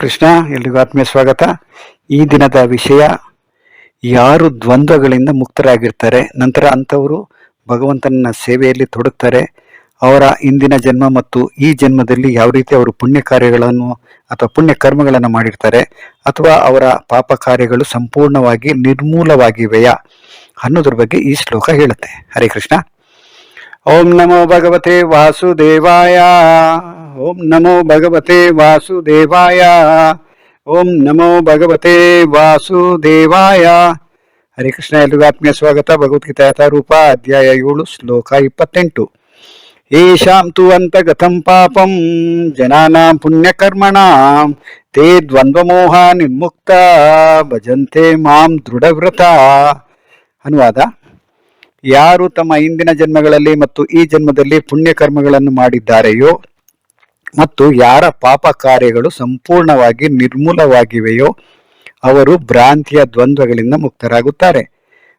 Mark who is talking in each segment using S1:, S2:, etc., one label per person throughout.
S1: ಕೃಷ್ಣ, ಎಲ್ರಿಗೂ ಆತ್ಮೀಯ ಸ್ವಾಗತ. ಈ ದಿನದ ವಿಷಯ, ಯಾರು ದ್ವಂದ್ವಗಳಿಂದ ಮುಕ್ತರಾಗಿರ್ತಾರೆ, ನಂತರ ಅಂಥವರು ಭಗವಂತನ ಸೇವೆಯಲ್ಲಿ ತೊಡಗ್ತಾರೆ, ಅವರ ಇಂದಿನ ಜನ್ಮ ಮತ್ತು ಈ ಜನ್ಮದಲ್ಲಿ ಯಾವ ರೀತಿ ಅವರು ಪುಣ್ಯ ಕಾರ್ಯಗಳನ್ನು ಅಥವಾ ಪುಣ್ಯ ಕರ್ಮಗಳನ್ನು ಮಾಡಿರ್ತಾರೆ, ಅಥವಾ ಅವರ ಪಾಪ ಕಾರ್ಯಗಳು ಸಂಪೂರ್ಣವಾಗಿ ನಿರ್ಮೂಲವಾಗಿವೆಯಾ ಅನ್ನೋದ್ರ ಬಗ್ಗೆ ಈ ಶ್ಲೋಕ ಹೇಳುತ್ತೆ. ಹರೇ ಕೃಷ್ಣ. ಓಂ ನಮೋ ಭಗವತೆ ವಾಸುದೇವಾಯ. ಓಂ ನಮೋ ಭಗವತೆ ವಾಸುದೇವಾಯ. ಓಂ ನಮೋ ಭಗವತೆ ವಾಸುದೇವಾಯ. ಹರೇ ಕೃಷ್ಣ, ಎಲ್ರಿಗೂ ಆತ್ಮೀಯ ಸ್ವಾಗತ. ಭಗವದ್ಗೀತಾ ಯಥಾರೂಪ ಅಧ್ಯಾಯ 7 ಶ್ಲೋಕ 28. ಯೇಷಾಂ ತು ಅಂತಗತಂ ಪಾಪಂ ಜನಾನಾಂ ಪುಣ್ಯಕರ್ಮಣಾಂ ತೇ ದ್ವಂದ್ವಮೋಹ ನಿರ್ಮುಕ್ತ ಭಜಂತೆ ಮಾಂ ದೃಢವ್ರತ. ಅನುವಾದ: ಯಾರು ತಮ್ಮ ಹಿಂದಿನ ಜನ್ಮಗಳಲ್ಲಿ ಮತ್ತು ಈ ಜನ್ಮದಲ್ಲಿ ಪುಣ್ಯ ಕರ್ಮಗಳನ್ನು ಮಾಡಿದ್ದಾರೆಯೋ ಮತ್ತು ಯಾರ ಪಾಪ ಕಾರ್ಯಗಳು ಸಂಪೂರ್ಣವಾಗಿ ನಿರ್ಮೂಲವಾಗಿವೆಯೋ ಅವರು ಭ್ರಾಂತಿಯ ದ್ವಂದ್ವಗಳಿಂದ ಮುಕ್ತರಾಗುತ್ತಾರೆ.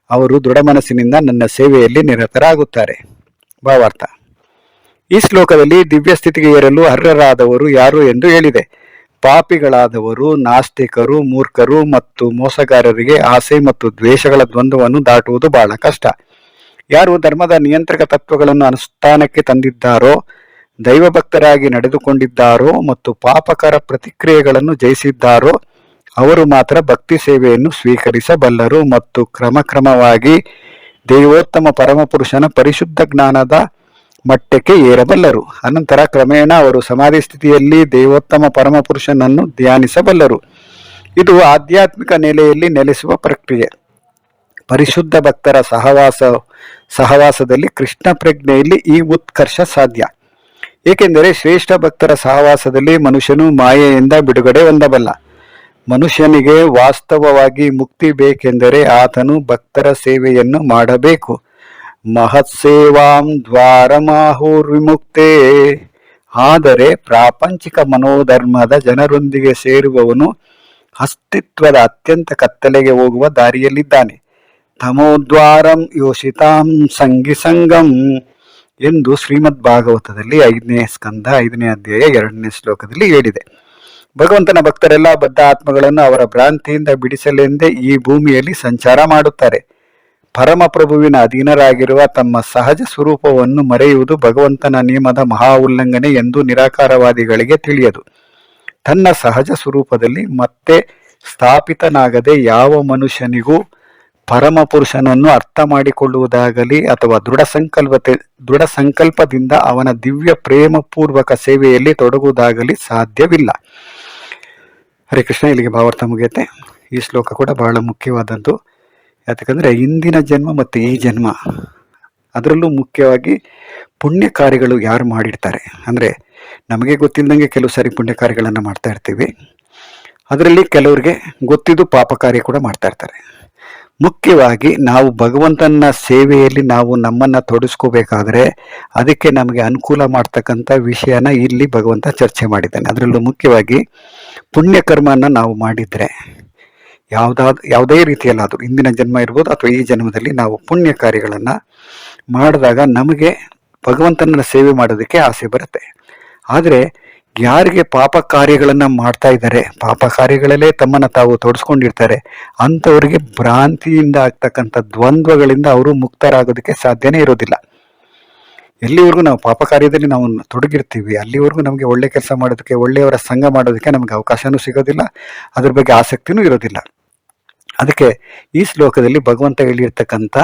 S1: ಅವರು ದೃಢ ಮನಸ್ಸಿನಿಂದ ನನ್ನ ಸೇವೆಯಲ್ಲಿ ನಿರತರಾಗುತ್ತಾರೆ. ಭಾವಾರ್ಥ: ಈ ಶ್ಲೋಕದಲ್ಲಿ ದಿವ್ಯ ಸ್ಥಿತಿಗೆ ಏರಲು ಅರ್ಹರಾದವರು ಯಾರು ಎಂದು ಹೇಳಿದೆ. ಪಾಪಿಗಳಾದವರು, ನಾಸ್ತಿಕರು, ಮೂರ್ಖರು ಮತ್ತು ಮೋಸಗಾರರಿಗೆ ಆಸೆ ಮತ್ತು ದ್ವೇಷಗಳ ದ್ವಂದ್ವವನ್ನು ದಾಟುವುದು ಬಹಳ ಕಷ್ಟ. ಯಾರು ಧರ್ಮದ ನಿಯಂತ್ರಕ ತತ್ವಗಳನ್ನು ಅನುಷ್ಠಾನಕ್ಕೆ ತಂದಿದ್ದಾರೋ, ದೈವಭಕ್ತರಾಗಿ ನಡೆದುಕೊಂಡಿದ್ದಾರೋ ಮತ್ತು ಪಾಪಕರ ಪ್ರತಿಕ್ರಿಯೆಗಳನ್ನು ಜಯಿಸಿದ್ದಾರೋ ಅವರು ಮಾತ್ರ ಭಕ್ತಿ ಸೇವೆಯನ್ನು ಸ್ವೀಕರಿಸಬಲ್ಲರು ಮತ್ತು ಕ್ರಮಕ್ರಮವಾಗಿ ದೈವೋತ್ತಮ ಪರಮಪುರುಷನ ಪರಿಶುದ್ಧ ಜ್ಞಾನದ ಮಟ್ಟಕ್ಕೆ ಏರಬಲ್ಲರು. ಅನಂತರ ಕ್ರಮೇಣ ಅವರು ಸಮಾಧಿ ಸ್ಥಿತಿಯಲ್ಲಿ ದೈವೋತ್ತಮ ಪರಮಪುರುಷನನ್ನು ಧ್ಯಾನಿಸಬಲ್ಲರು. ಇದು ಆಧ್ಯಾತ್ಮಿಕ ನೆಲೆಯಲ್ಲಿ ನೆಲೆಸುವ ಪ್ರಕ್ರಿಯೆ. ಪರಿಶುದ್ಧ ಭಕ್ತರ ಸಹವಾಸದಲ್ಲಿ ಕೃಷ್ಣ ಪ್ರಜ್ಞೆಯಲ್ಲಿ ಈ ಉತ್ಕರ್ಷ ಸಾಧ್ಯ. ಏಕೆಂದರೆ ಶ್ರೇಷ್ಠ ಭಕ್ತರ ಸಹವಾಸದಲ್ಲಿ ಮನುಷ್ಯನು ಮಾಯೆಯಿಂದ ಬಿಡುಗಡೆ ಹೊಂದಬಲ್ಲ. ಮನುಷ್ಯನಿಗೆ ವಾಸ್ತವವಾಗಿ ಮುಕ್ತಿ ಬೇಕೆಂದರೆ ಆತನು ಭಕ್ತರ ಸೇವೆಯನ್ನು ಮಾಡಬೇಕು. ಮಹತ್ ಸೇವಾಂ ದ್ವಾರಮಾಹುರ್ವಿಮುಕ್ತೇ. ಆದರೆ ಪ್ರಾಪಂಚಿಕ ಮನೋಧರ್ಮದ ಜನರೊಂದಿಗೆ ಸೇರುವವನು ಅಸ್ತಿತ್ವದ ಅತ್ಯಂತ ಕತ್ತಲೆಗೆ ಹೋಗುವ ದಾರಿಯಲ್ಲಿದ್ದಾನೆ. ತಮೋದ್ವಾರಂ ಯೋಷಿತಾಂ ಸಂಗಿ ಸಂಗಂ ಎಂದು ಶ್ರೀಮದ್ ಭಾಗವತದಲ್ಲಿ 5ನೇ ಸ್ಕಂದ 5ನೇ ಅಧ್ಯಾಯ 2ನೇ ಶ್ಲೋಕದಲ್ಲಿ ಹೇಳಿದೆ. ಭಗವಂತನ ಭಕ್ತರೆಲ್ಲ ಬದ್ಧ ಆತ್ಮಗಳನ್ನು ಅವರ ಭ್ರಾಂತಿಯಿಂದ ಬಿಡಿಸಲೆಂದೇ ಈ ಭೂಮಿಯಲ್ಲಿ ಸಂಚಾರ ಮಾಡುತ್ತಾರೆ. ಪರಮಪ್ರಭುವಿನ ಅಧೀನರಾಗಿರುವ ತಮ್ಮ ಸಹಜ ಸ್ವರೂಪವನ್ನು ಮರೆಯುವುದು ಭಗವಂತನ ನಿಯಮದ ಮಹಾ ಉಲ್ಲಂಘನೆ ಎಂದು ನಿರಾಕಾರವಾದಿಗಳಿಗೆ ತಿಳಿಯದು. ತನ್ನ ಸಹಜ ಸ್ವರೂಪದಲ್ಲಿ ಮತ್ತೆ ಸ್ಥಾಪಿತನಾಗದೆ ಯಾವ ಮನುಷ್ಯನಿಗೂ ಪರಮಪುರುಷನನ್ನು ಅರ್ಥ ಮಾಡಿಕೊಳ್ಳುವುದಾಗಲಿ ಅಥವಾ ದೃಢ ಸಂಕಲ್ಪದಿಂದ ಅವನ ದಿವ್ಯ ಪ್ರೇಮಪೂರ್ವಕ ಸೇವೆಯಲ್ಲಿ ತೊಡಗುವುದಾಗಲಿ ಸಾಧ್ಯವಿಲ್ಲ. ಹರೇ ಕೃಷ್ಣ. ಇಲ್ಲಿಗೆ ಭಾವಾರ್ಥ ಮುಗಿಯುತ್ತೆ. ಈ ಶ್ಲೋಕ ಕೂಡ ಬಹಳ ಮುಖ್ಯವಾದದ್ದು. ಯಾಕಂದರೆ ಇಂದಿನ ಜನ್ಮ ಮತ್ತು ಈ ಜನ್ಮ, ಅದರಲ್ಲೂ ಮುಖ್ಯವಾಗಿ ಪುಣ್ಯ ಕಾರ್ಯಗಳು ಯಾರು ಮಾಡಿರ್ತಾರೆ, ಅಂದರೆ ನಮಗೆ ಗೊತ್ತಿಲ್ಲದಂಗೆ ಕೆಲವು ಸಾರಿ ಪುಣ್ಯ ಕಾರ್ಯಗಳನ್ನು ಮಾಡ್ತಾ ಇರ್ತೀವಿ. ಅದರಲ್ಲಿ ಕೆಲವರಿಗೆ ಗೊತ್ತಿದ್ದು ಪಾಪ ಕಾರ್ಯ ಕೂಡ ಮಾಡ್ತಾ ಇರ್ತಾರೆ. ಮುಖ್ಯವಾಗಿ ನಾವು ಭಗವಂತನ ಸೇವೆಯಲ್ಲಿ ನಾವು ನಮ್ಮನ್ನು ತೊಡಗಿಸ್ಕೋಬೇಕಾದ್ರೆ ಅದಕ್ಕೆ ನಮಗೆ ಅನುಕೂಲ ಮಾಡ್ತಕ್ಕಂಥ ವಿಷಯನ ಇಲ್ಲಿ ಭಗವಂತ ಚರ್ಚೆ ಮಾಡಿದ್ದಾನೆ. ಅದರಲ್ಲೂ ಮುಖ್ಯವಾಗಿ ಪುಣ್ಯಕರ್ಮನ ನಾವು ಮಾಡಿದರೆ, ಯಾವುದೇ ರೀತಿಯಲ್ಲಾದರೂ ಹಿಂದಿನ ಜನ್ಮ ಇರ್ಬೋದು ಅಥವಾ ಈ ಜನ್ಮದಲ್ಲಿ ನಾವು ಪುಣ್ಯ ಕಾರ್ಯಗಳನ್ನು ಮಾಡಿದಾಗ ನಮಗೆ ಭಗವಂತನ ಸೇವೆ ಮಾಡೋದಕ್ಕೆ ಆಸೆ ಬರುತ್ತೆ. ಆದರೆ ಯಾರಿಗೆ ಪಾಪ ಕಾರ್ಯಗಳನ್ನು ಮಾಡ್ತಾ ಇದ್ದಾರೆ, ಪಾಪ ಕಾರ್ಯಗಳಲ್ಲೇ ತಮ್ಮನ್ನು ತಾವು ತೊಡಸ್ಕೊಂಡಿರ್ತಾರೆ, ಅಂಥವ್ರಿಗೆ ಭ್ರಾಂತಿಯಿಂದ ಆಗ್ತಕ್ಕಂಥ ದ್ವಂದ್ವಗಳಿಂದ ಅವರು ಮುಕ್ತರಾಗೋದಕ್ಕೆ ಸಾಧ್ಯನೇ ಇರೋದಿಲ್ಲ. ಎಲ್ಲಿವರೆಗೂ ನಾವು ಪಾಪ ಕಾರ್ಯದಲ್ಲಿ ನಾವು ತೊಡಗಿರ್ತೀವಿ ಅಲ್ಲಿವರೆಗೂ ನಮಗೆ ಒಳ್ಳೆ ಕೆಲಸ ಮಾಡೋದಕ್ಕೆ, ಒಳ್ಳೆಯವರ ಸಂಘ ಮಾಡೋದಕ್ಕೆ ನಮಗೆ ಅವಕಾಶನೂ ಸಿಗೋದಿಲ್ಲ, ಅದ್ರ ಬಗ್ಗೆ ಆಸಕ್ತಿನೂ ಇರೋದಿಲ್ಲ. ಅದಕ್ಕೆ ಈ ಶ್ಲೋಕದಲ್ಲಿ ಭಗವಂತ ಹೇಳಿರ್ತಕ್ಕಂಥ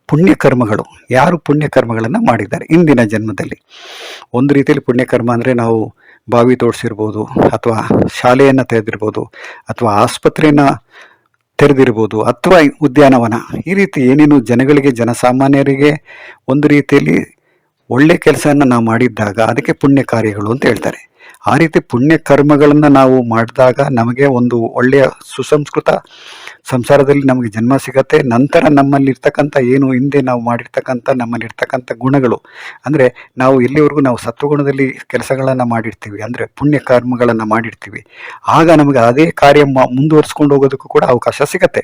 S1: ಪುಣ್ಯಕರ್ಮಗಳು, ಯಾರು ಪುಣ್ಯಕರ್ಮಗಳನ್ನು ಮಾಡಿದ್ದಾರೆ ಇಂದಿನ ಜನ್ಮದಲ್ಲಿ. ಒಂದು ರೀತಿಯಲ್ಲಿ ಪುಣ್ಯಕರ್ಮ ಅಂದರೆ ನಾವು ಬಾವಿ ತೋಡಿಸಿರ್ಬೋದು, ಅಥವಾ ಶಾಲೆಯನ್ನು ತೆರೆದಿರ್ಬೋದು, ಅಥವಾ ಆಸ್ಪತ್ರೆಯನ್ನು ತೆರೆದಿರ್ಬೋದು, ಅಥವಾ ಉದ್ಯಾನವನ, ಈ ರೀತಿ ಏನೇನು ಜನಗಳಿಗೆ, ಜನಸಾಮಾನ್ಯರಿಗೆ ಒಂದು ರೀತಿಯಲ್ಲಿ ಒಳ್ಳೆ ಕೆಲಸವನ್ನು ನಾವು ಮಾಡಿದ್ದಾಗ ಅದಕ್ಕೆ ಪುಣ್ಯ ಕಾರ್ಯಗಳು ಅಂತ ಹೇಳ್ತಾರೆ. ಆ ರೀತಿ ಪುಣ್ಯ ಕರ್ಮಗಳನ್ನು ನಾವು ಮಾಡಿದಾಗ ನಮಗೆ ಒಂದು ಒಳ್ಳೆಯ ಸುಸಂಸ್ಕೃತ ಸಂಸಾರದಲ್ಲಿ ನಮಗೆ ಜನ್ಮ ಸಿಗತ್ತೆ. ನಂತರ ನಮ್ಮಲ್ಲಿರ್ತಕ್ಕಂಥ ಏನು ಹಿಂದೆ ನಾವು ಮಾಡಿರ್ತಕ್ಕಂಥ ನಮ್ಮಲ್ಲಿರ್ತಕ್ಕಂಥ ಗುಣಗಳು, ಅಂದರೆ ನಾವು ಎಲ್ಲಿವರೆಗೂ ನಾವು ಸತ್ವಗುಣದಲ್ಲಿ ಕೆಲಸಗಳನ್ನು ಮಾಡಿರ್ತೀವಿ, ಅಂದರೆ ಪುಣ್ಯ ಕರ್ಮಗಳನ್ನು ಮಾಡಿರ್ತೀವಿ, ಆಗ ನಮಗೆ ಅದೇ ಕಾರ್ಯ ಮುಂದುವರಿಸ್ಕೊಂಡು ಹೋಗೋದಕ್ಕೂ ಕೂಡ ಅವಕಾಶ ಸಿಗತ್ತೆ.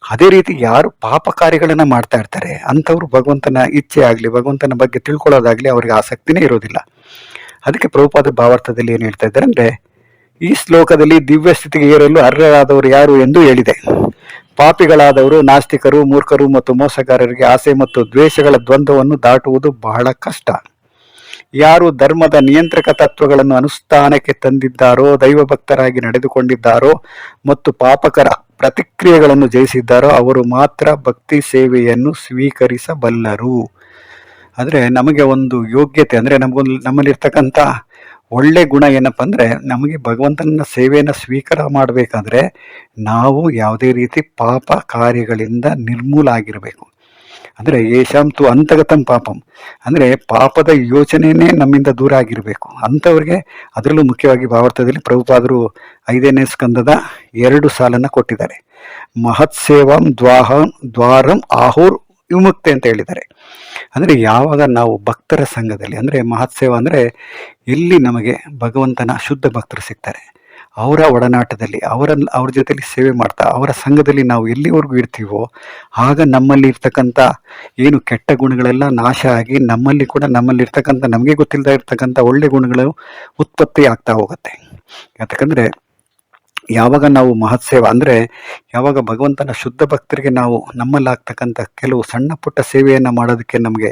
S1: ಅದೇ ರೀತಿ ಯಾರು ಪಾಪ ಕಾರ್ಯಗಳನ್ನು ಮಾಡ್ತಾ ಇರ್ತಾರೆ ಅಂಥವ್ರು ಭಗವಂತನ ಇಚ್ಛೆ ಆಗಲಿ, ಭಗವಂತನ ಬಗ್ಗೆ ತಿಳ್ಕೊಳ್ಳೋದಾಗಲಿ ಅವ್ರಿಗೆ ಆಸಕ್ತಿನೇ ಇರೋದಿಲ್ಲ. ಅದಕ್ಕೆ ಪ್ರಭುಪಾದ ಭಾವಾರ್ಥದಲ್ಲಿ ಏನು ಹೇಳ್ತಾ ಇದ್ದಾರೆ ಅಂದರೆ, ಈ ಶ್ಲೋಕದಲ್ಲಿ ದಿವ್ಯ ಸ್ಥಿತಿಗೆ ಏರಲು ಅರ್ಹರಾದವರು ಯಾರು ಎಂದು ಹೇಳಿದೆ. ಪಾಪಿಗಳಾದವರು ನಾಸ್ತಿಕರು, ಮೂರ್ಖರು ಮತ್ತು ಮೋಸಗಾರರಿಗೆ ಆಸೆ ಮತ್ತು ದ್ವೇಷಗಳ ದ್ವಂದ್ವವನ್ನು ದಾಟುವುದು ಬಹಳ ಕಷ್ಟ. ಯಾರು ಧರ್ಮದ ನಿಯಂತ್ರಕ ತತ್ವಗಳನ್ನು ಅನುಷ್ಠಾನಕ್ಕೆ ತಂದಿದ್ದಾರೋ, ದೈವಭಕ್ತರಾಗಿ ನಡೆದುಕೊಂಡಿದ್ದಾರೋ ಮತ್ತು ಪಾಪಕರ ಪ್ರತಿಕ್ರಿಯೆಗಳನ್ನು ಜಯಿಸಿದ್ದಾರೋ ಅವರು ಮಾತ್ರ ಭಕ್ತಿ ಸೇವೆಯನ್ನು ಸ್ವೀಕರಿಸಬಲ್ಲರು. ಅಂದರೆ ನಮಗೆ ಒಂದು ಯೋಗ್ಯತೆ, ಅಂದರೆ ನಮ್ಮಲ್ಲಿರ್ತಕ್ಕಂಥ ಒಳ್ಳೆ ಗುಣ ಏನಪ್ಪ ಅಂದರೆ, ನಮಗೆ ಭಗವಂತನ ಸೇವೆಯನ್ನು ಸ್ವೀಕಾರ ಮಾಡಬೇಕಾದ್ರೆ ನಾವು ಯಾವುದೇ ರೀತಿ ಪಾಪ ಕಾರ್ಯಗಳಿಂದ ನಿರ್ಮೂಲ ಆಗಿರಬೇಕು. ಅಂದರೆ ಯೇಷಾಂತು ಅಂತಗತಂ ಪಾಪಂ, ಅಂದರೆ ಪಾಪದ ಯೋಚನೆಯೇ ನಮ್ಮಿಂದ ದೂರ ಆಗಿರಬೇಕು. ಅಂಥವ್ರಿಗೆ, ಅದರಲ್ಲೂ ಮುಖ್ಯವಾಗಿ ಭಾವಾರ್ಥದಲ್ಲಿ ಪ್ರಭುಪಾದರು 5ನೇ ಸ್ಕಂದದ 2 ಸಾಲನ್ನು ಕೊಟ್ಟಿದ್ದಾರೆ. ಮಹತ್ ಸೇವಾಂ ದ್ವಾರಂ ಆಹುರ್ ವಿಮುಕ್ತೆ ಅಂತ ಹೇಳಿದ್ದಾರೆ. ಅಂದರೆ ಯಾವಾಗ ನಾವು ಭಕ್ತರ ಸಂಘದಲ್ಲಿ, ಅಂದರೆ ಮಹತ್ ಸೇವಾ ಅಂದರೆ ಎಲ್ಲಿ ನಮಗೆ ಭಗವಂತನ ಶುದ್ಧ ಭಕ್ತರು ಸಿಗ್ತಾರೆ, ಅವರ ಒಡನಾಟದಲ್ಲಿ ಅವ್ರ ಜೊತೆಲಿ ಸೇವೆ ಮಾಡ್ತಾ ಅವರ ಸಂಘದಲ್ಲಿ ನಾವು ಎಲ್ಲಿವರೆಗೂ ಇರ್ತೀವೋ ಆಗ ನಮ್ಮಲ್ಲಿ ಇರ್ತಕ್ಕಂಥ ಏನು ಕೆಟ್ಟ ಗುಣಗಳೆಲ್ಲ ನಾಶ ಆಗಿ ನಮ್ಮಲ್ಲಿರ್ತಕ್ಕಂಥ ನಮಗೆ ಗೊತ್ತಿಲ್ಲದೆ ಇರ್ತಕ್ಕಂಥ ಒಳ್ಳೆ ಗುಣಗಳು ಉತ್ಪತ್ತಿ ಆಗ್ತಾ ಹೋಗುತ್ತೆ. ಯಾಕಂದರೆ ಯಾವಾಗ ನಾವು ಮಹತ್ ಸೇವಾ ಅಂದರೆ ಯಾವಾಗ ಭಗವಂತನ ಶುದ್ಧ ಭಕ್ತರಿಗೆ ನಾವು ನಮ್ಮಲ್ಲಾಗ್ತಕ್ಕಂಥ ಕೆಲವು ಸಣ್ಣ ಪುಟ್ಟ ಸೇವೆಯನ್ನು ಮಾಡೋದಕ್ಕೆ ನಮಗೆ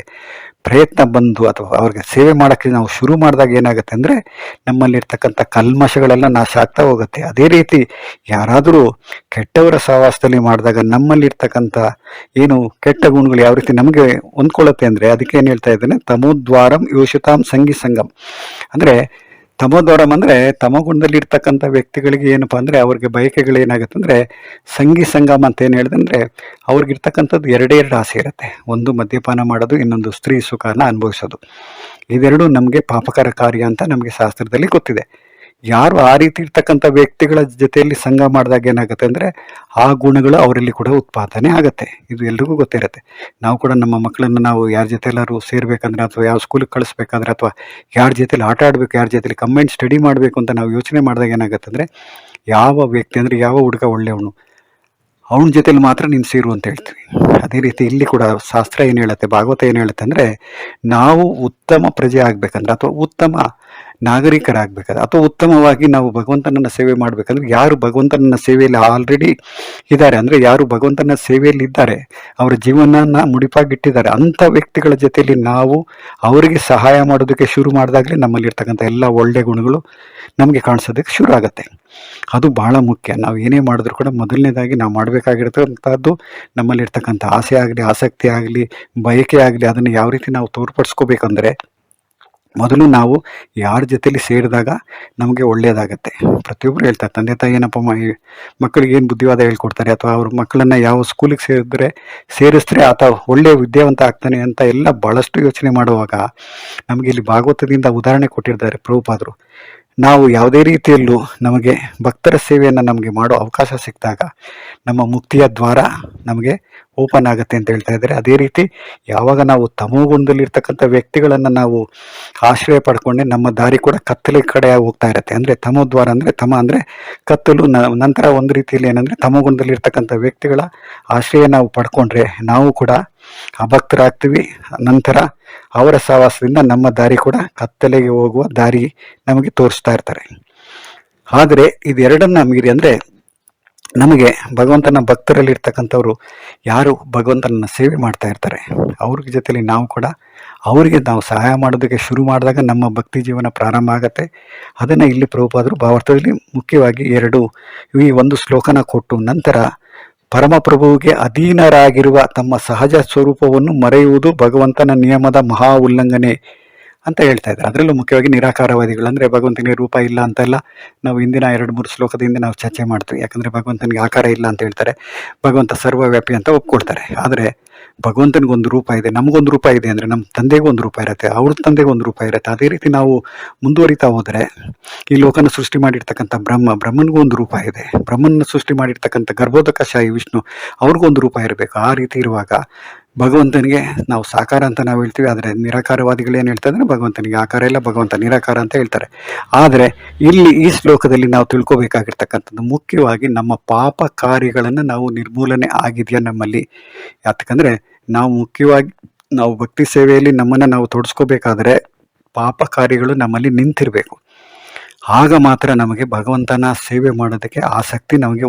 S1: ಪ್ರಯತ್ನ ಬಂದು ಅಥವಾ ಅವ್ರಿಗೆ ಸೇವೆ ಮಾಡೋಕ್ಕೆ ನಾವು ಶುರು ಮಾಡಿದಾಗ ಏನಾಗುತ್ತೆ ಅಂದರೆ ನಮ್ಮಲ್ಲಿರ್ತಕ್ಕಂಥ ಕಲ್ಮಶಗಳೆಲ್ಲ ನಾಶ ಆಗ್ತಾ ಹೋಗುತ್ತೆ. ಅದೇ ರೀತಿ ಯಾರಾದರೂ ಕೆಟ್ಟವರ ಸಹವಾಸದಲ್ಲಿ ಮಾಡಿದಾಗ ನಮ್ಮಲ್ಲಿರ್ತಕ್ಕಂಥ ಏನು ಕೆಟ್ಟ ಗುಣಗಳು ಯಾವ ರೀತಿ ನಮಗೆ ಹೊಂದ್ಕೊಳ್ಳುತ್ತೆ ಅಂದರೆ, ಅದಕ್ಕೆ ಏನು ಹೇಳ್ತಾ ಇದ್ದೇನೆ, ತಮೋದ್ವಾರಂ ಯೋಷಿತಾಂ ಸಂಗಿ ಸಂಗಮ್. ಅಂದರೆ ತಮೋದ್ವಾರಂ ಅಂದರೆ ತಮಗುಣದಲ್ಲಿ ಇರ್ತಕ್ಕಂಥ ವ್ಯಕ್ತಿಗಳಿಗೆ ಏನಪ್ಪ ಅಂದರೆ ಅವ್ರಿಗೆ ಬಯಕೆಗಳೇನಾಗುತ್ತೆ ಅಂದರೆ ಸಂಗಿ ಸಂಗಮ ಅಂತ ಏನು ಹೇಳಿದ್ರೆ ಅವ್ರಿಗಿರ್ತಕ್ಕಂಥದ್ದು ಎರಡೇ ಆಸೆ ಇರುತ್ತೆ. ಒಂದು ಮದ್ಯಪಾನ ಮಾಡೋದು, ಇನ್ನೊಂದು ಸ್ತ್ರೀ ಸುಖನ ಅನುಭವಿಸೋದು. ಇವೆರಡು ನಮಗೆ ಪಾಪಕರ ಕಾರ್ಯ ಅಂತ ನಮಗೆ ಶಾಸ್ತ್ರದಲ್ಲಿ ಗೊತ್ತಿದೆ. ಯಾರು ಆ ರೀತಿ ಇರ್ತಕ್ಕಂಥ ವ್ಯಕ್ತಿಗಳ ಜೊತೆಯಲ್ಲಿ ಸಂಘ ಮಾಡಿದಾಗ ಏನಾಗುತ್ತೆ ಅಂದರೆ ಆ ಗುಣಗಳು ಅವರಲ್ಲಿ ಕೂಡ ಉತ್ಪಾದನೆ ಆಗುತ್ತೆ. ಇದು ಎಲ್ರಿಗೂ ಗೊತ್ತಿರುತ್ತೆ. ನಾವು ಕೂಡ ನಮ್ಮ ಮಕ್ಕಳನ್ನು ನಾವು ಯಾರ ಜೊತೆ ಎಲ್ಲರೂ ಸೇರ್ಬೇಕಂದ್ರೆ ಅಥವಾ ಯಾವ ಸ್ಕೂಲಿಗೆ ಕಳಿಸ್ಬೇಕಾದ್ರೆ ಅಥವಾ ಯಾರ ಜೊತೆಲಿ ಆಟ ಆಡಬೇಕು, ಯಾರ ಜೊತೆಲಿ ಕಂಬೈನ್ ಸ್ಟಡಿ ಮಾಡಬೇಕು ಅಂತ ನಾವು ಯೋಚನೆ ಮಾಡಿದಾಗ ಏನಾಗುತ್ತೆ ಅಂದರೆ ಯಾವ ವ್ಯಕ್ತಿ ಅಂದರೆ ಯಾವ ಹುಡುಗ ಒಳ್ಳೆಯವನು ಅವನ ಜೊತೆಲಿ ಮಾತ್ರ ನೀನು ಸೇರು ಅಂತ ಹೇಳ್ತೀವಿ. ಅದೇ ರೀತಿ ಇಲ್ಲಿ ಕೂಡ ಶಾಸ್ತ್ರ ಏನು ಹೇಳುತ್ತೆ, ಭಾಗವತ ಏನು ಹೇಳುತ್ತೆ ಅಂದರೆ ನಾವು ಉತ್ತಮ ಪ್ರಜೆ ಆಗಬೇಕಂದ್ರೆ ಅಥವಾ ಉತ್ತಮ ನಾಗರಿಕರಾಗಬೇಕಾದ್ರೆ ಅಥವಾ ಉತ್ತಮವಾಗಿ ನಾವು ಭಗವಂತನನ್ನ ಸೇವೆ ಮಾಡಬೇಕಂದ್ರೆ ಯಾರು ಭಗವಂತನ ಸೇವೆಯಲ್ಲಿ ಆಲ್ರೆಡಿ ಇದ್ದಾರೆ, ಅಂದರೆ ಯಾರು ಭಗವಂತನ ಸೇವೆಯಲ್ಲಿ ಇದ್ದಾರೆ, ಅವರ ಜೀವನನ ಮುಡಿಪಾಗಿಟ್ಟಿದ್ದಾರೆ, ಅಂಥ ವ್ಯಕ್ತಿಗಳ ಜೊತೆಯಲ್ಲಿ ನಾವು ಅವರಿಗೆ ಸಹಾಯ ಮಾಡೋದಕ್ಕೆ ಶುರು ಮಾಡಿದಾಗಲೇ ನಮ್ಮಲ್ಲಿರ್ತಕ್ಕಂಥ ಎಲ್ಲ ಒಳ್ಳೆಯ ಗುಣಗಳು ನಮಗೆ ಕಾಣಿಸೋದಕ್ಕೆ ಶುರು ಆಗುತ್ತೆ. ಅದು ಬಹಳ ಮುಖ್ಯ. ನಾವು ಏನೇ ಮಾಡಿದ್ರು ಕೂಡ ಮೊದಲನೇದಾಗಿ ನಾವು ಮಾಡಬೇಕಾಗಿರ್ತಕ್ಕಂಥದ್ದು ನಮ್ಮಲ್ಲಿರ್ತಕ್ಕಂಥ ಆಸೆ ಆಗಲಿ, ಆಸಕ್ತಿ ಆಗಲಿ, ಬಯಕೆ ಆಗಲಿ, ಅದನ್ನು ಯಾವ ರೀತಿ ನಾವು ತೋರ್ಪಡಿಸ್ಕೋಬೇಕಂದ್ರೆ ಮೊದಲು ನಾವು ಯಾರ ಜೊತೆಲಿ ಸೇರಿದಾಗ ನಮಗೆ ಒಳ್ಳೆಯದಾಗತ್ತೆ. ಪ್ರತಿಯೊಬ್ಬರು ಹೇಳ್ತಾರೆ, ತಂದೆ ತಾಯಿ ಏನಪ್ಪ ಮಕ್ಕಳಿಗೆ ಏನು ಬುದ್ಧಿವಾದ ಹೇಳ್ಕೊಡ್ತಾರೆ ಅಥವಾ ಅವ್ರ ಮಕ್ಕಳನ್ನು ಯಾವ ಸ್ಕೂಲಿಗೆ ಸೇರಿಸಿದ್ರೆ ಆತ ಒಳ್ಳೆಯ ವಿದ್ಯಾವಂತ ಆಗ್ತಾನೆ ಅಂತ ಎಲ್ಲ ಭಾಳಷ್ಟು ಯೋಚನೆ ಮಾಡುವಾಗ ನಮಗೆ ಇಲ್ಲಿ ಭಾಗವತದಿಂದ ಉದಾಹರಣೆ ಕೊಟ್ಟಿರ್ತಾರೆ ಪ್ರಭುಪಾದರು. ನಾವು ಯಾವುದೇ ರೀತಿಯಲ್ಲೂ ನಮಗೆ ಭಕ್ತರ ಸೇವೆಯನ್ನು ನಮಗೆ ಮಾಡೋ ಅವಕಾಶ ಸಿಕ್ಕಿದಾಗ ನಮ್ಮ ಮುಕ್ತಿಯ ದ್ವಾರ ನಮಗೆ ಓಪನ್ ಆಗುತ್ತೆ ಅಂತ ಹೇಳ್ತಾ ಇದ್ದಾರೆ. ಅದೇ ರೀತಿ ಯಾವಾಗ ನಾವು ತಮೋಗುಣದಲ್ಲಿರ್ತಕ್ಕಂಥ ವ್ಯಕ್ತಿಗಳನ್ನು ನಾವು ಆಶ್ರಯ ಪಡ್ಕೊಂಡೆ ನಮ್ಮ ದಾರಿ ಕೂಡ ಕತ್ತಲೆ ಕಡೆ ಹೋಗ್ತಾ ಇರುತ್ತೆ. ಅಂದರೆ ತಮೋದ್ವಾರ ಅಂದರೆ ಅಂದರೆ ಕತ್ತಲು, ನಂತರ ಒಂದು ರೀತಿಯಲ್ಲಿ ಏನಂದರೆ ತಮೋಗುಣದಲ್ಲಿರ್ತಕ್ಕಂಥ ವ್ಯಕ್ತಿಗಳ ಆಶ್ರಯ ನಾವು ಪಡ್ಕೊಂಡ್ರೆ ನಾವು ಕೂಡ ಅಭಕ್ತರಾಗ್ತೀವಿ. ನಂತರ ಅವರ ಸಹವಾಸದಿಂದ ನಮ್ಮ ದಾರಿ ಕೂಡ ಕತ್ತಲೆಗೆ ಹೋಗುವ ದಾರಿ ನಮಗೆ ತೋರಿಸ್ತಾ ಇರ್ತಾರೆ. ಆದರೆ ಇದೆರಡನ್ನ ಮೀರಿ ಅಂದರೆ ನಮಗೆ ಭಗವಂತನ ಭಕ್ತರಲ್ಲಿ ಇರ್ತಕ್ಕಂಥವ್ರು ಯಾರು ಭಗವಂತನ ಸೇವೆ ಮಾಡ್ತಾ ಇರ್ತಾರೆ ಅವ್ರ ಜೊತೆಲಿ ನಾವು ಕೂಡ ಅವರಿಗೆ ನಾವು ಸಹಾಯ ಮಾಡೋದಕ್ಕೆ ಶುರು ಮಾಡಿದಾಗ ನಮ್ಮ ಭಕ್ತಿ ಜೀವನ ಪ್ರಾರಂಭ ಆಗುತ್ತೆ. ಅದನ್ನು ಇಲ್ಲಿ ಪ್ರಭುಪಾದರು ಭಾವಾರ್ಥದಲ್ಲಿ ಮುಖ್ಯವಾಗಿ ಈ ಒಂದು ಶ್ಲೋಕನ ಕೊಟ್ಟು ನಂತರ ಪರಮಪ್ರಭುವಿಗೆ ಅಧೀನರಾಗಿರುವ ತಮ್ಮ ಸಹಜ ಸ್ವರೂಪವನ್ನು ಮರೆಯುವುದು ಭಗವಂತನ ನಿಯಮದ ಮಹಾ ಉಲ್ಲಂಘನೆ ಅಂತ ಹೇಳ್ತಾ ಇದ್ದಾರೆ. ಅದರಲ್ಲೂ ಮುಖ್ಯವಾಗಿ ನಿರಾಕಾರವಾದಿಗಳು, ಅಂದರೆ ಭಗವಂತನಿಗೆ ರೂಪ ಇಲ್ಲ ಅಂತೆಲ್ಲ ನಾವು ಹಿಂದಿನ 2-3 ಶ್ಲೋಕದ ಹಿಂದೆ ನಾವು ಚರ್ಚೆ ಮಾಡ್ತೀವಿ. ಯಾಕಂದರೆ ಭಗವಂತನಿಗೆ ಆಕಾರ ಇಲ್ಲ ಅಂತ ಹೇಳ್ತಾರೆ, ಭಗವಂತ ಸರ್ವವ್ಯಾಪಿ ಅಂತ ಒಪ್ಕೊಳ್ತಾರೆ. ಆದರೆ ಭಗವಂತನಿಗೊಂದು ರೂಪ ಇದೆ, ನಮಗೊಂದು ರೂಪ ಇದೆ ಅಂದರೆ ನಮ್ಮ ತಂದೆಗೂ ಒಂದು ರೂಪ ಇರುತ್ತೆ, ಅವ್ರ ತಂದೆಗೂ ಒಂದು ರೂಪ ಇರುತ್ತೆ. ಅದೇ ರೀತಿ ನಾವು ಮುಂದುವರಿತಾ ಹೋದರೆ ಈ ಲೋಕನ ಸೃಷ್ಟಿ ಮಾಡಿರ್ತಕ್ಕಂಥ ಬ್ರಹ್ಮನಿಗೂ ಒಂದು ರೂಪ ಇದೆ, ಬ್ರಹ್ಮನ ಸೃಷ್ಟಿ ಮಾಡಿರ್ತಕ್ಕಂಥ ಗರ್ಭೋದಕಶಾಹಿ ವಿಷ್ಣು ಅವ್ರಿಗೊಂದು ರೂಪ ಇರಬೇಕು. ಆ ರೀತಿ ಇರುವಾಗ ಭಗವಂತನಿಗೆ ನಾವು ಸಾಕಾರ ಅಂತ ನಾವು ಹೇಳ್ತೀವಿ. ಆದರೆ ನಿರಾಕಾರವಾದಿಗಳು ಏನು ಹೇಳ್ತಾರೆ ಅಂದರೆ ಭಗವಂತನಿಗೆ ಆಕಾರ ಇಲ್ಲ, ಭಗವಂತ ನಿರಾಕಾರ ಅಂತ ಹೇಳ್ತಾರೆ. ಆದರೆ ಇಲ್ಲಿ ಈ ಶ್ಲೋಕದಲ್ಲಿ ನಾವು ತಿಳ್ಕೊಬೇಕಾಗಿರ್ತಕ್ಕಂಥದ್ದು ಮುಖ್ಯವಾಗಿ ನಮ್ಮ ಪಾಪ ಕಾರ್ಯಗಳನ್ನು ನಾವು ನಿರ್ಮೂಲನೆ ಆಗಿದೆಯಾ ನಮ್ಮಲ್ಲಿ. ಯಾಕಂದರೆ ನಾವು ಮುಖ್ಯವಾಗಿ ನಾವು ಭಕ್ತಿ ಸೇವೆಯಲ್ಲಿ ನಮ್ಮನ್ನು ನಾವು ತೊಡಸ್ಕೋಬೇಕಾದ್ರೆ ಪಾಪ ಕಾರ್ಯಗಳು ನಮ್ಮಲ್ಲಿ ನಿಂತಿರಬೇಕು. ಆಗ ಮಾತ್ರ ನಮಗೆ ಭಗವಂತನ ಸೇವೆ ಮಾಡೋದಕ್ಕೆ ಆಸಕ್ತಿ ನಮಗೆ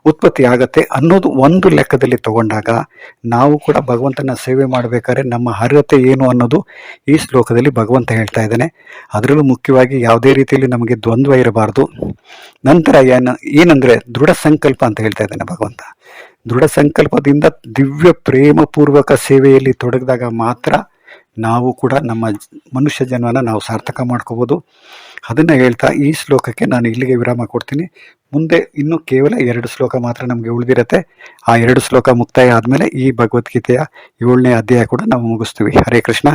S1: ಉತ್ಪತ್ತಿ ಆಗತ್ತೆ ಅನ್ನೋದು ಒಂದು ಲೆಕ್ಕದಲ್ಲಿ ತಗೊಂಡಾಗ ನಾವು ಕೂಡ ಭಗವಂತನ ಸೇವೆ ಮಾಡಬೇಕಾದ್ರೆ ನಮ್ಮ ಅರ್ಹತೆ ಏನು ಅನ್ನೋದು ಈ ಶ್ಲೋಕದಲ್ಲಿ ಭಗವಂತ ಹೇಳ್ತಾ ಇದ್ದಾನೆ. ಅದರಲ್ಲೂ ಮುಖ್ಯವಾಗಿ ಯಾವುದೇ ರೀತಿಯಲ್ಲಿ ನಮಗೆ ದ್ವಂದ್ವ ಇರಬಾರ್ದು. ನಂತರ ಏನಂದ್ರೆ ದೃಢ ಸಂಕಲ್ಪ ಅಂತ ಹೇಳ್ತಾ ಇದ್ದಾನೆ ಭಗವಂತ. ದೃಢ ಸಂಕಲ್ಪದಿಂದ ದಿವ್ಯ ಪ್ರೇಮಪೂರ್ವಕ ಸೇವೆಯಲ್ಲಿ ತೊಡಗಿದಾಗ ಮಾತ್ರ ನಾವು ಕೂಡ ನಮ್ಮ ಮನುಷ್ಯ ಜನ್ಮನ ನಾವು ಸಾರ್ಥಕ ಮಾಡ್ಕೋಬೋದು. ಅದನ್ನು ಹೇಳ್ತಾ ಈ ಶ್ಲೋಕಕ್ಕೆ ನಾನು ಇಲ್ಲಿಗೆ ವಿರಾಮ ಕೊಡ್ತೀನಿ. ಮುಂದೆ ಇನ್ನೂ ಕೇವಲ 2 ಶ್ಲೋಕ ಮಾತ್ರ ನಮಗೆ ಉಳಿದಿರುತ್ತೆ. ಆ 2 ಶ್ಲೋಕ ಮುಕ್ತಾಯ ಆದಮೇಲೆ ಈ ಭಗವದ್ಗೀತೆಯ 7ನೇ ಅಧ್ಯಾಯ ಕೂಡ ನಾವು ಮುಗಿಸ್ತೀವಿ. ಹರೇ ಕೃಷ್ಣ.